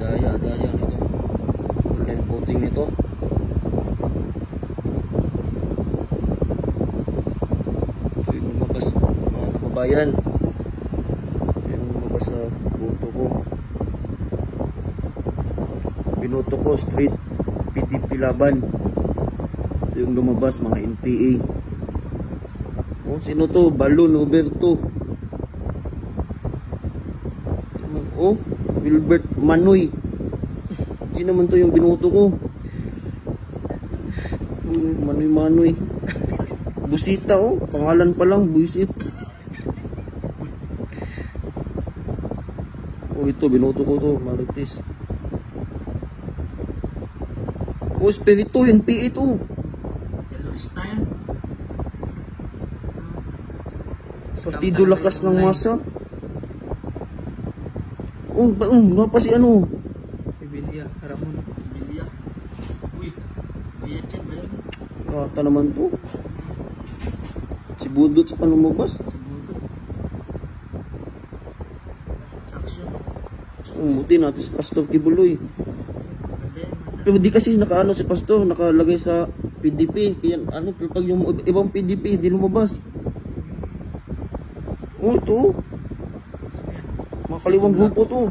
Daya nito. Online voting nito. Ito yung lumabas mga kababayan. Ito yung lumabas sa boto ko. Binoto ko straight PDP laban. Ito yung lumabas mga NPA. Oh, sino to? Balon Roberto. Oh, Wilbert Manoy. Hindi naman to yung binoto ko. Manoy. Busita, oh. Pangalan pa lang, buisit. Oh, ito, binoto ko to. Marites. Oh, Espiritu, yung PA to. Terorista yan. Partido Lakas ng Masa. Oh, pa si ano? Bibilya, Ramon. Bibilya. Uy, Bibilya ba yun? Rata naman to. Si Budots pa lumabas. Siguro. Saksyon. Buti natin si Pastor Kibuloy. Pero di kasi nakaano si Pastor, nakalagay sa PDP. Kaya ano, pero pag yung ibang PDP, di lumabas. Oh, ito. Mga kaliwang grupo to.